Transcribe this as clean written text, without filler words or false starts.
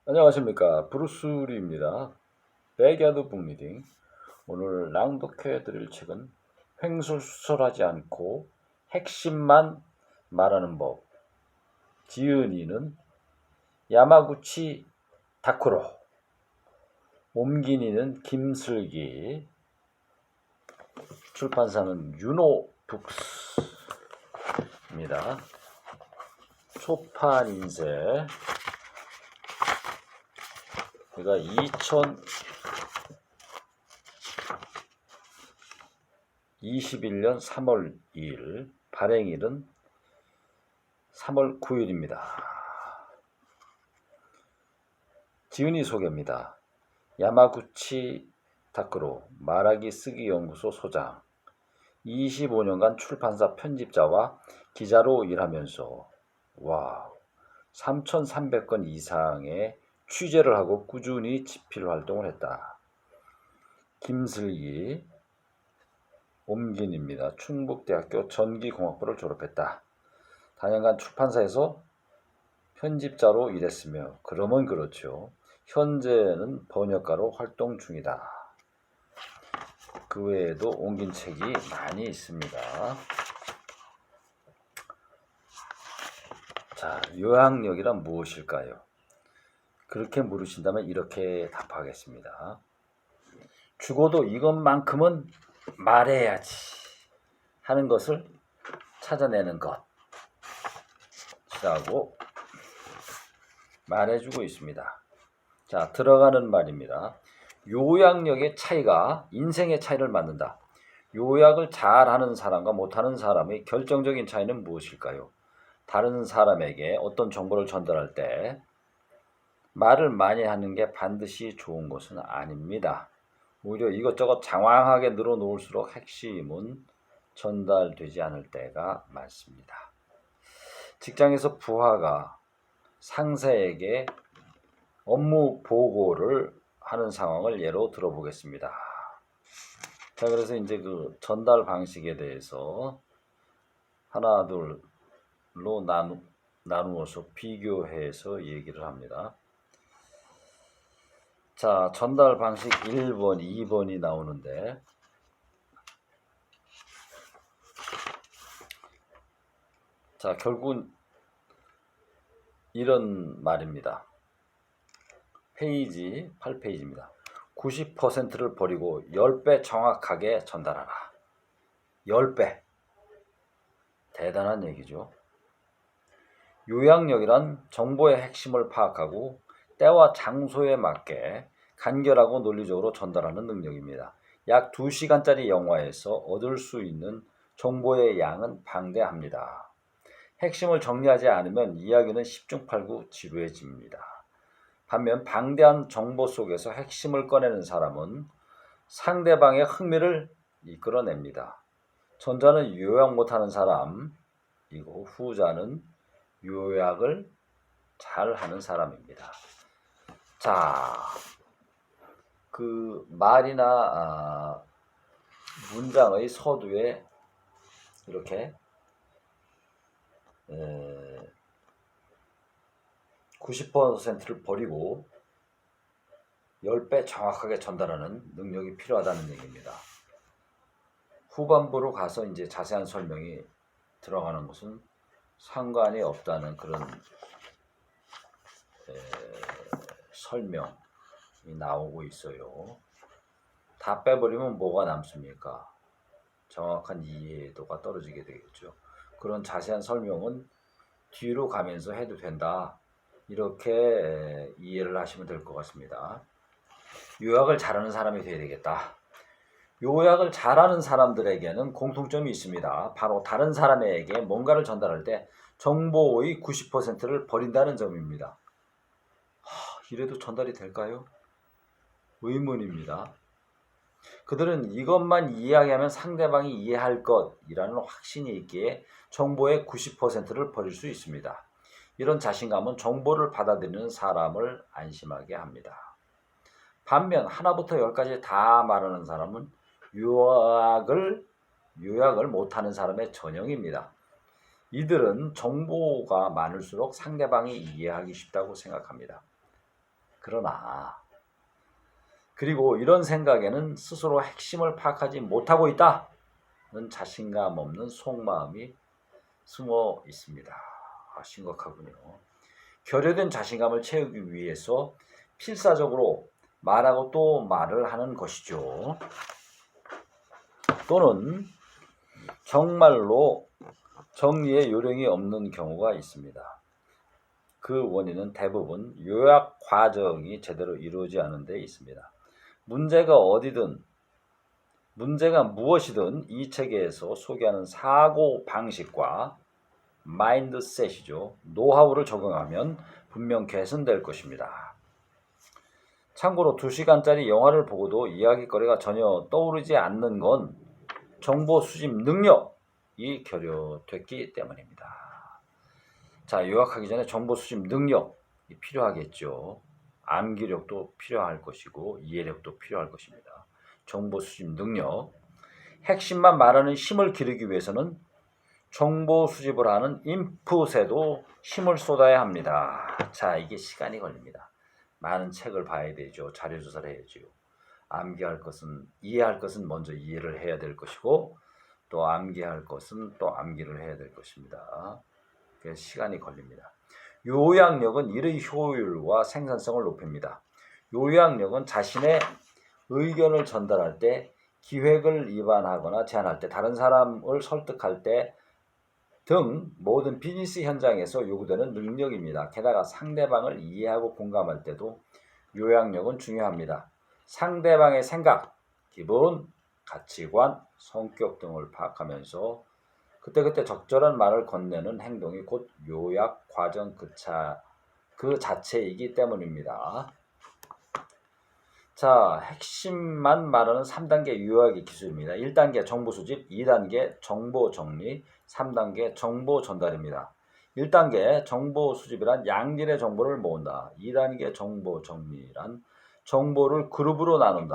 안녕하십니까. 브루스 리입니다. 백야드 북리딩. 오늘 낭독해 드릴 책은 횡설수설하지 않고 핵심만 말하는 법. 지은이는 야마구치 다쿠로, 옮긴이는 김슬기, 출판사는 유노북스입니다. 초판 인쇄. 제가 2021년 3월 2일, 발행일은 3월 9일입니다. 지은이 소개입니다. 야마구치 다쿠로 말하기 쓰기 연구소 소장, 25년간 출판사 편집자와 기자로 일하면서 3,300건 이상의 취재를 하고 꾸준히 집필 활동을 했다. 김슬기, 옮긴입니다. 충북대학교 전기공학부를 졸업했다. 다년간 출판사에서 편집자로 일했으며 그러면 그렇죠. 현재는 번역가로 활동 중이다. 그 외에도 옮긴 책이 많이 있습니다. 자, 요약력이란 무엇일까요? 그렇게 물으신다면 이렇게 답하겠습니다. 죽어도 이것만큼은 말해야지 하는 것을 찾아내는 것이라고 말해주고 있습니다. 자, 들어가는 말입니다. 요약력의 차이가 인생의 차이를 만든다. 요약을 잘하는 사람과 못하는 사람의 결정적인 차이는 무엇일까요? 다른 사람에게 어떤 정보를 전달할 때 말을 많이 하는 게 반드시 좋은 것은 아닙니다. 오히려 이것저것 장황하게 늘어놓을수록 핵심은 전달되지 않을 때가 많습니다. 직장에서 부하가 상사에게 업무 보고를 하는 상황을 예로 들어보겠습니다. 자, 그래서 이제 그 전달 방식에 대해서 하나 둘로 나누어서 비교해서 얘기를 합니다. 자, 전달 방식 1번, 2번이 나오는데, 자, 결국은 이런 말입니다. 페이지 8페이지입니다. 90%를 버리고 10배 정확하게 전달하라. 10배. 대단한 얘기죠. 요약력이란 정보의 핵심을 파악하고 때와 장소에 맞게 간결하고 논리적으로 전달하는 능력입니다. 약 2시간짜리 영화에서 얻을 수 있는 정보의 양은 방대합니다. 핵심을 정리하지 않으면 이야기는 10중8구 지루해집니다. 반면 방대한 정보 속에서 핵심을 꺼내는 사람은 상대방의 흥미를 이끌어냅니다. 전자는 요약 못하는 사람이고 후자는 요약을 잘하는 사람입니다. 자, 그 말이나 문장의 서두에 이렇게 90%를 버리고 10배 정확하게 전달하는 능력이 필요하다는 얘기입니다. 후반부로 가서 이제 자세한 설명이 들어가는 것은 상관이 없다는 그런 설명이 나오고 있어요. 다 빼버리면 뭐가 남습니까? 정확한 이해도가 떨어지게 되겠죠. 그런 자세한 설명은 뒤로 가면서 해도 된다. 이렇게 이해를 하시면 될 것 같습니다. 요약을 잘하는 사람이 되어야 되겠다. 요약을 잘하는 사람들에게는 공통점이 있습니다. 바로 다른 사람에게 뭔가를 전달할 때 정보의 90%를 버린다는 점입니다. 이래도 전달이 될까요? 의문입니다. 그들은 이것만 이야기하면 상대방이 이해할 것이라는 확신이 있기에 정보의 90%를 버릴 수 있습니다. 이런 자신감은 정보를 받아들이는 사람을 안심하게 합니다. 반면 하나부터 열까지 다 말하는 사람은 요약을 못하는 사람의 전형입니다. 이들은 정보가 많을수록 상대방이 이해하기 쉽다고 생각합니다. 그러나 그리고 이런 생각에는 스스로 핵심을 파악하지 못하고 있다는 자신감 없는 속마음이 숨어 있습니다. 심각하군요. 결여된 자신감을 채우기 위해서 필사적으로 말하고 또 말을 하는 것이죠. 또는 정말로 정리의 요령이 없는 경우가 있습니다. 그 원인은 대부분 요약 과정이 제대로 이루어지지 않은 데 있습니다. 문제가 무엇이든 이 책에서 소개하는 사고 방식과 마인드셋이죠. 노하우를 적용하면 분명 개선될 것입니다. 참고로 2시간짜리 영화를 보고도 이야기거리가 전혀 떠오르지 않는 건 정보 수집 능력이 결여됐기 때문입니다. 자, 요약하기 전에 정보 수집 능력이 필요하겠죠. 암기력도 필요할 것이고 이해력도 필요할 것입니다. 정보 수집 능력. 핵심만 말하는 힘을 기르기 위해서는 정보 수집을 하는 인풋에도 힘을 쏟아야 합니다. 자, 이게 시간이 걸립니다. 많은 책을 봐야 되죠. 자료 조사를 해야죠. 암기할 것은, 이해할 것은 먼저 이해를 해야 될 것이고 또 암기할 것은 또 암기를 해야 될 것입니다. 그래서 시간이 걸립니다. 요약력은 일의 효율과 생산성을 높입니다. 요약력은 자신의 의견을 전달할 때, 기획을 입안하거나 제안할 때, 다른 사람을 설득할 때 등 모든 비즈니스 현장에서 요구되는 능력입니다. 게다가 상대방을 이해하고 공감할 때도 요약력은 중요합니다. 상대방의 생각, 기분, 가치관, 성격 등을 파악하면서 그때그때 적절한 말을 건네는 행동이 곧 요약 과정 그 자체이기 때문입니다. 자, 핵심만 말하는 3단계 요약의 기술입니다. 1단계 정보 수집, 2단계 정보 정리, 3단계 정보 전달입니다. 1단계 정보 수집이란 양질의 정보를 모은다. 2단계 정보 정리란 정보를 그룹으로 나눈다.